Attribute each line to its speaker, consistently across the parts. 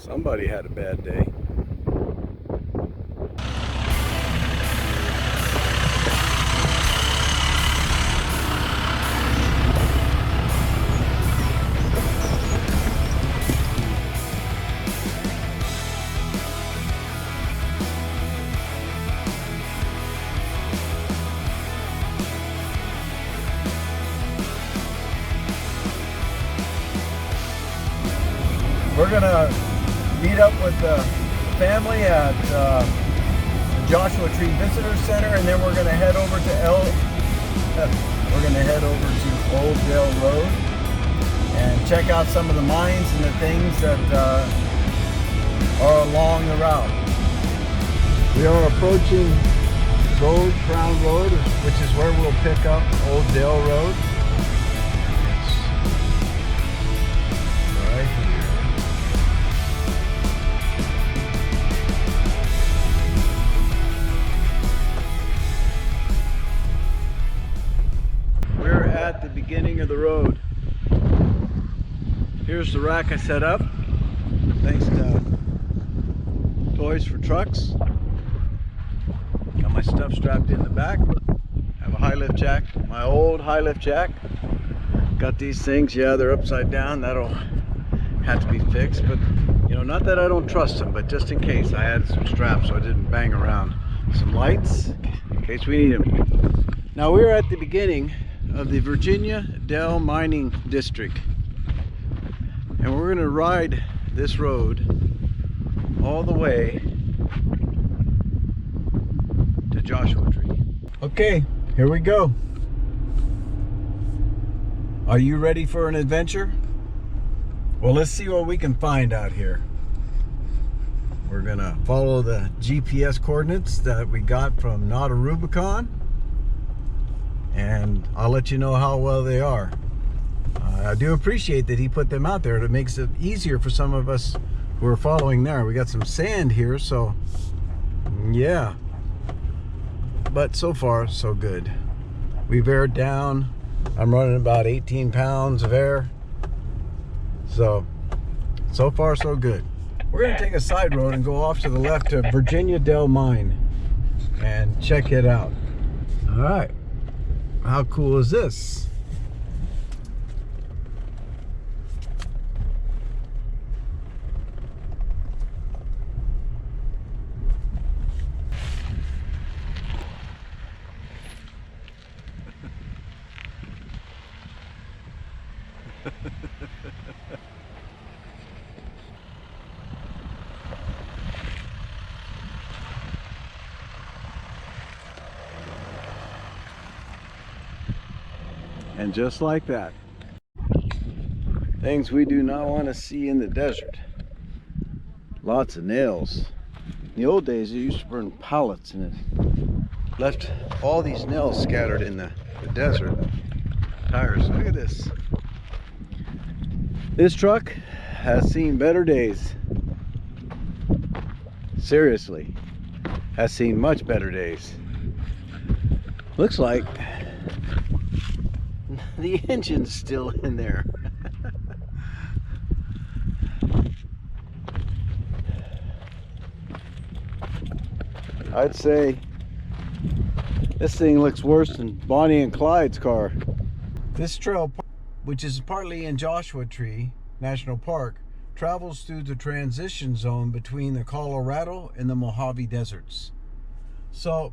Speaker 1: Somebody had a bad day. We're gonna meet up with the family at the Joshua Tree Visitor Center, and then we're gonna head over to Old Dale Road and check out some of the mines and the things that are along the route. We are approaching Gold Crown Road, which is where we'll pick up Old Dale Road. It's right here. At the beginning of the road. Here's the rack I set up, thanks to Toys for Trucks. Got my stuff strapped in the back. Have a high lift jack, my old high lift jack. Got these things, yeah, they're upside down. That'll have to be fixed, but you know, not that I don't trust them, but just in case. I added some straps so I didn't bang around. Some lights in case we need them. Now we're at the beginning of the Virginia Dell Mining District, and we're going to ride this road all the way to Joshua Tree. Okay, here we go. Are you ready for an adventure? Well, let's see what we can find out here. We're gonna follow the GPS coordinates that we got from Not a Rubicon, and I'll let you know how well they are. I do appreciate that he put them out there. It makes it easier for some of us who are following there. We got some sand here, so yeah. But so far, so good. We've aired down. I'm running about 18 pounds of air. So far, so good. We're gonna take a side road and go off to the left to Virginia Dell Mine and check it out. All right. How cool is this? And just like that, things we do not want to see in the desert. Lots of nails. In the old days, they used to burn pallets, and it left all these nails scattered in the desert. Tires, look at this. This truck has seen better days. Seriously, has seen much better days. Looks like the engine's still in there. I'd say this thing looks worse than Bonnie and Clyde's car. This trail, which is partly in Joshua Tree National Park, travels through the transition zone between the Colorado and the Mojave Deserts. So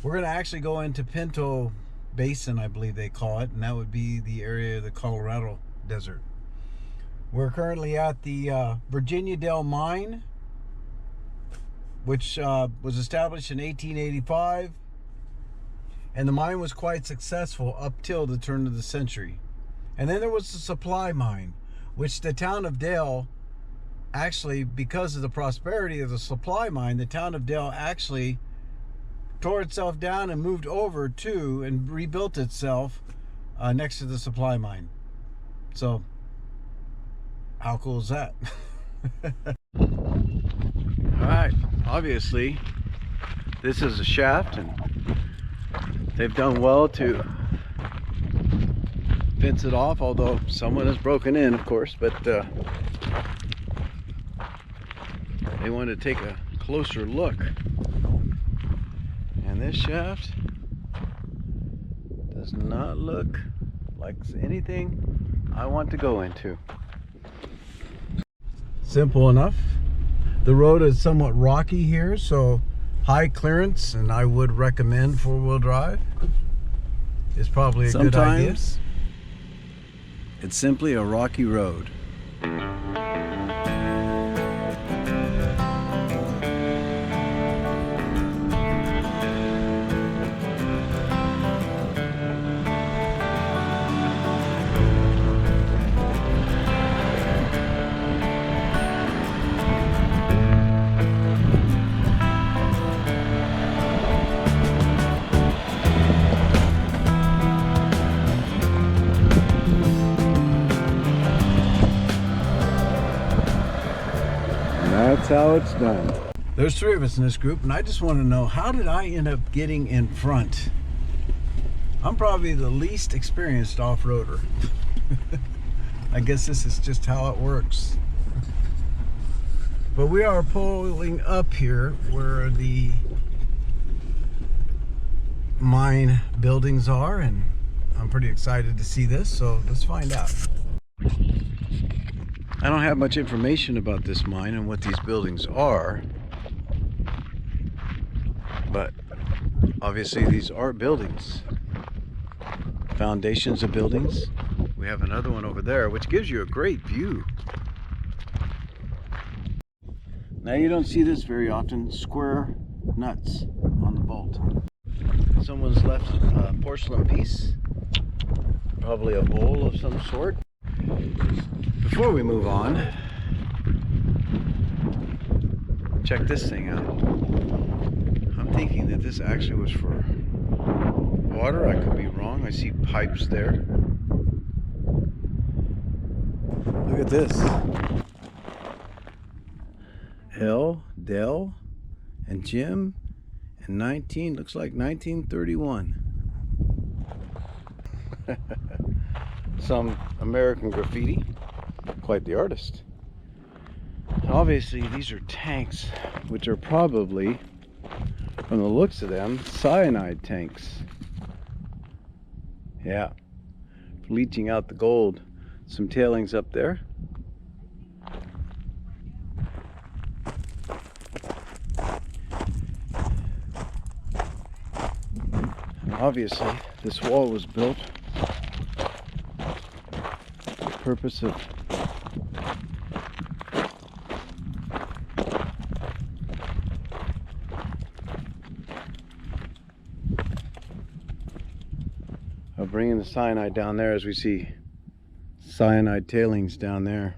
Speaker 1: we're going to actually go into Pinto Basin, I believe they call it, and that would be the area of the Colorado Desert. We're currently at the Virginia Dell Mine, which was established in 1885, and the mine was quite successful up till the turn of the century. And then there was the supply mine, which the town of Dale actually, because of the prosperity of the supply mine, the town of Dale actually tore itself down and moved over to and rebuilt itself next to the supply mine. So how cool is that? All right, obviously this is a shaft, and they've done well to fence it off, although someone has broken in, of course. But they wanted to take a closer look. And this shaft does not look like anything I want to go into. Simple enough. The road is somewhat rocky here, so high clearance, and I would recommend four-wheel drive. It's probably a good idea. It's simply a rocky road. That's how it's done. There's three of us in this group, and I just want to know, how did I end up getting in front? I'm probably the least experienced off-roader. I guess this is just how it works. But we are pulling up here where the mine buildings are, and I'm pretty excited to see this, so let's find out. I don't have much information about this mine and what these buildings are, but obviously these are buildings, foundations of buildings. We have another one over there which gives you a great view. Now you don't see this very often, square nuts on the bolt. Someone's left a porcelain piece, probably a bowl of some sort. Before we move on, check this thing out. I'm thinking that this actually was for water. I could be wrong. I see pipes there. Look at this. L, Del, and Jim, and looks like 1931. Some American graffiti. Quite the artist. Obviously these are tanks, which are probably, from the looks of them, cyanide tanks. Yeah, leaching out the gold. Some tailings up there. And obviously this wall was built for the purpose of bringing the cyanide down there, as we see cyanide tailings down there.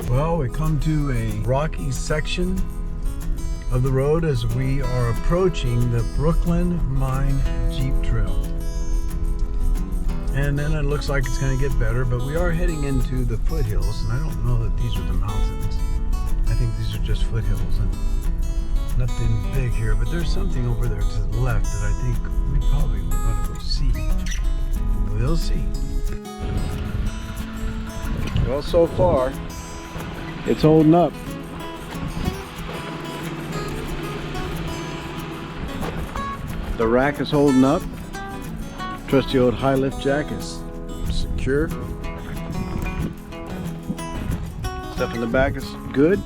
Speaker 1: Well, we come to a rocky section of the road as we are approaching the Brooklyn Mine Jeep Trail. And then it looks like it's going to get better, but we are heading into the foothills, and I don't know that these are the mountains. I think these are just foothills, and nothing big here, but there's something over there to the left that I think we probably were going to go see. We'll see. Well, so far, it's holding up. The rack is holding up. Trusty old high lift jack is secure. Stuff in the back is good.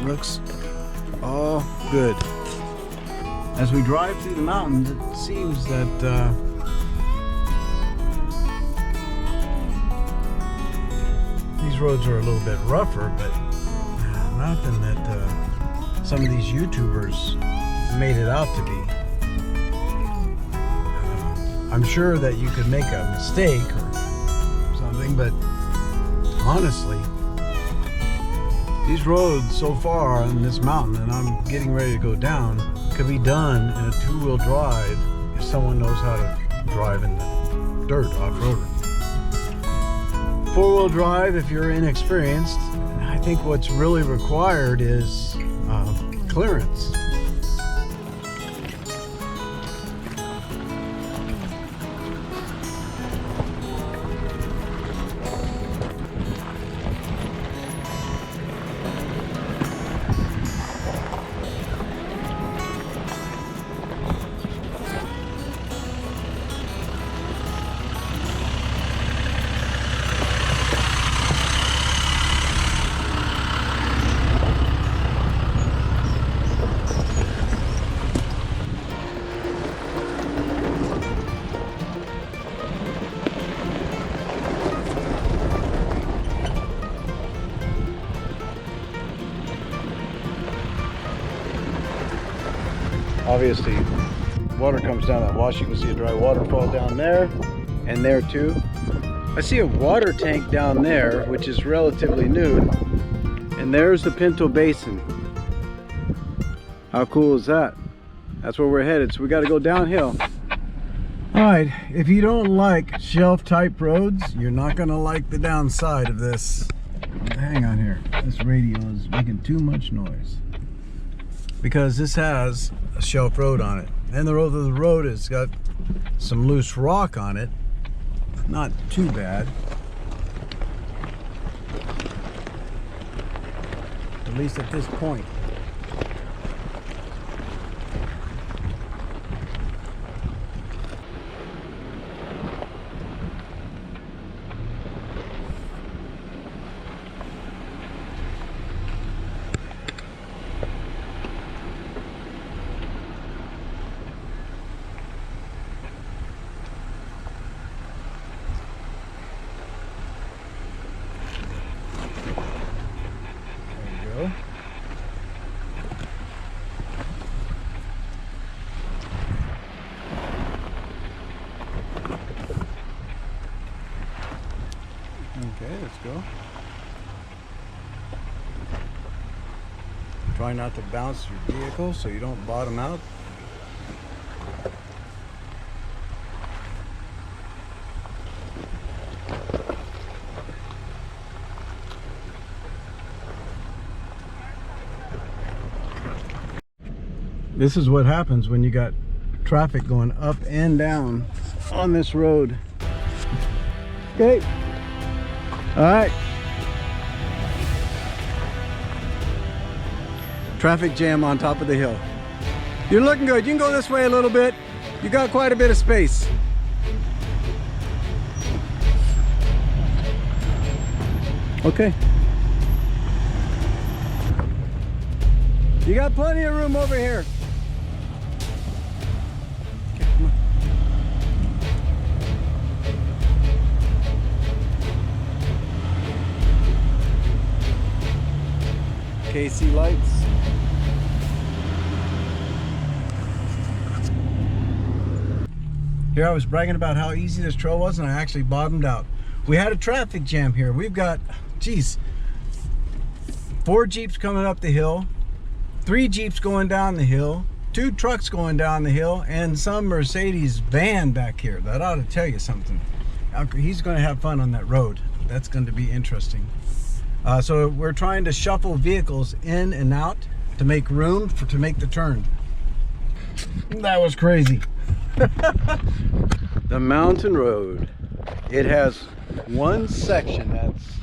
Speaker 1: Looks all good. As we drive through the mountains, it seems that these roads are a little bit rougher, but nothing that some of these YouTubers made it out to be. I'm sure that you could make a mistake or something, but honestly, these roads so far on this mountain, and I'm getting ready to go down, could be done in a two-wheel drive if someone knows how to drive in the dirt off-roader. Four-wheel drive, if you're inexperienced, I think what's really required is clearance. obviously water comes down that wash. You can see a dry waterfall down there and there too. I see a water tank down there, which is relatively new, and there's the Pinto Basin. How cool is that? That's where we're headed, so we got to go downhill. All right, if you don't like shelf type roads, you're not gonna like the downside of this. Hang on here, this radio is making too much noise. Because this has a shelf road on it. And the road has got some loose rock on it. Not too bad. At least at this point. Okay, let's go. Try not to bounce your vehicle so you don't bottom out. This is what happens when you got traffic going up and down on this road. Okay. All right. Traffic jam on top of the hill. You're looking good. You can go this way a little bit. You got quite a bit of space. Okay. You got plenty of room over here. Okay, come on. KC lights. Here I was bragging about how easy this trail was, and I actually bottomed out. We had a traffic jam here. We've got, geez, 4 Jeeps coming up the hill, 3 Jeeps going down the hill, 2 trucks going down the hill, and some Mercedes van back here. That ought to tell you something. He's going to have fun on that road. That's going to be interesting. So we're trying to shuffle vehicles in and out to make room to make the turn. That was crazy. The mountain road. It has one section that's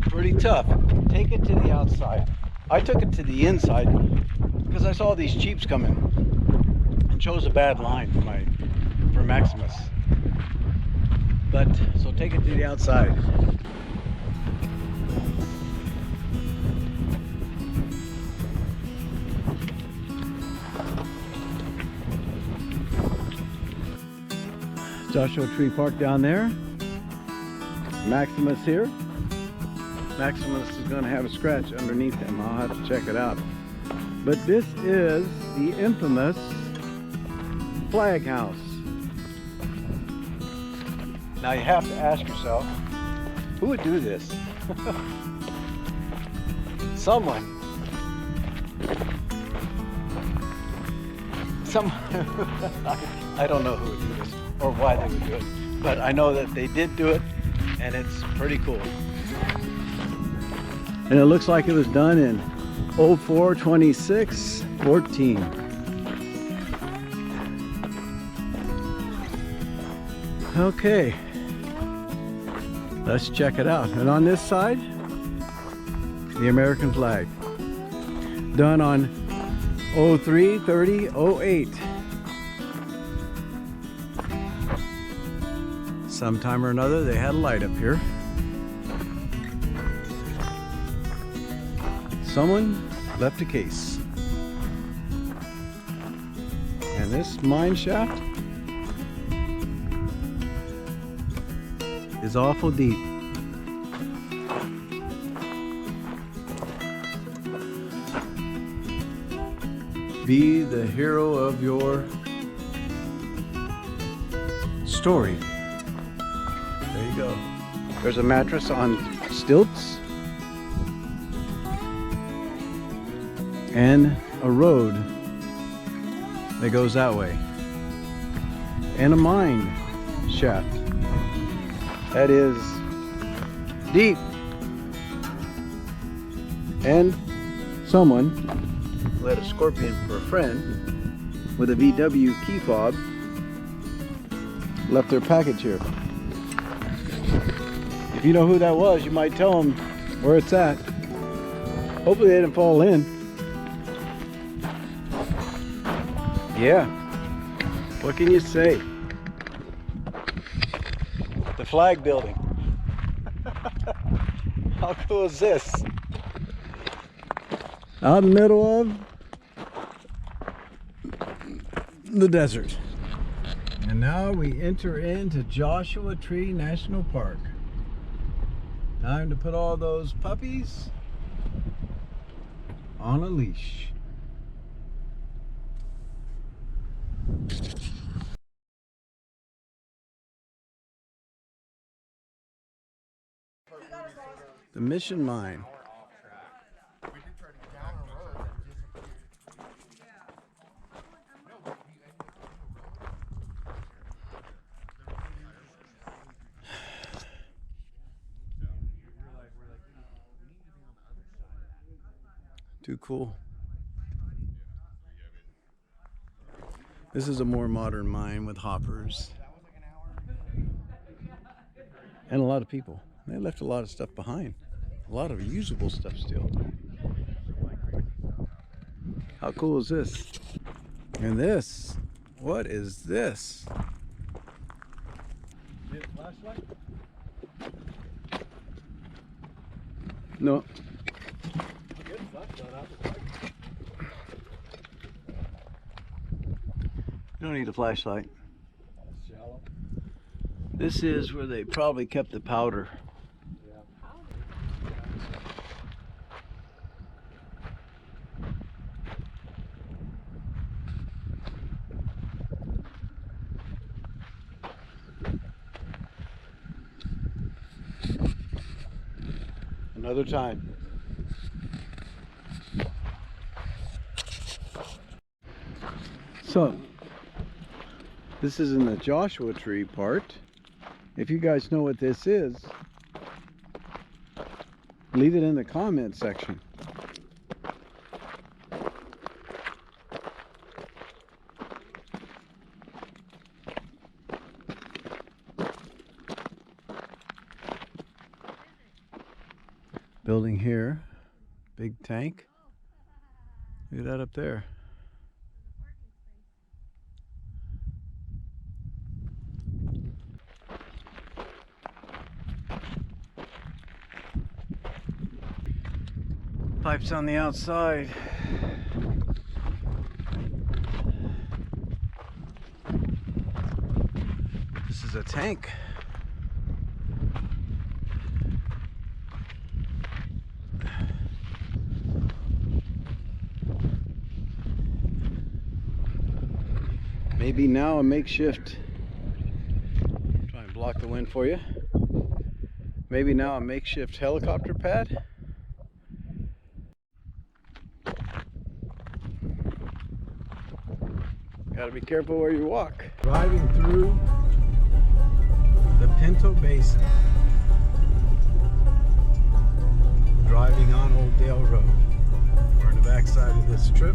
Speaker 1: pretty tough. Take it to the outside. I took it to the inside because I saw these Jeeps coming and chose a bad line for Maximus. But so take it to the outside. Joshua Tree Park down there. Maximus here. Maximus is going to have a scratch underneath him. I'll have to check it out. But this is the infamous flag house. Now you have to ask yourself, who would do this? Someone. I don't know who would do this or why they would do it, but I know that they did do it, and it's pretty cool. And it looks like it was done in 04/26/14. Okay, let's check it out. And on this side, the American flag, done on 03/30/08. Sometime or another they had a light up here. Someone left a case. And this mine shaft is awful deep. Be the hero of your story. There you go. There's a mattress on stilts and a road that goes that way, and a mine shaft that is deep, and someone who had a scorpion for a friend with a VW key fob left their package here. If you know who that was, you might tell them where it's at. Hopefully they didn't fall in. Yeah, what can you say? The flag building. How cool is this? Out in the middle of the desert. And now we enter into Joshua Tree National Park. Time to put all those puppies on a leash. The Mission Mine. Too cool. This is a more modern mine with hoppers and a lot of people. They left a lot of stuff behind. A lot of usable stuff still. How cool is this? And this, what is this? Flashlight? No. You don't need a flashlight. This is where they probably kept the powder. Another time. So, this is in the Joshua Tree part. If you guys know what this is, leave it in the comment section. Building here, big tank. Look at that up there. Pipes on the outside. This is a tank. Maybe now a makeshift, try and block the wind for you. Maybe now a makeshift helicopter pad. Gotta be careful where you walk. Driving through the Pinto Basin. Driving on Old Dale Road. We're in the backside of this trip.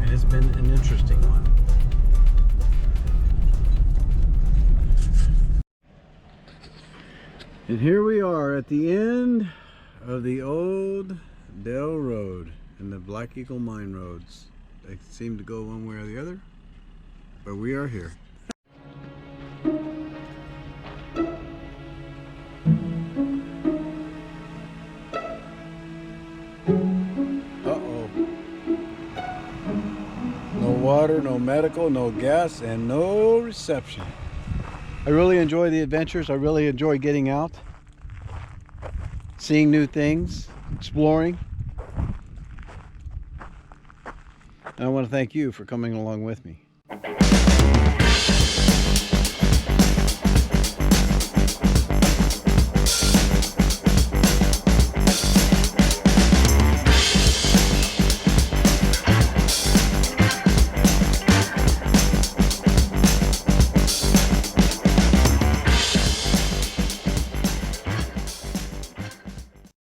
Speaker 1: And it's been an interesting one. And here we are at the end of the Old Dale Road and the Black Eagle Mine roads. They seem to go one way or the other, but we are here. Uh-oh. No water, no medical, no gas, and no reception. I really enjoy the adventures. I really enjoy getting out, seeing new things, exploring. And I want to thank you for coming along with me.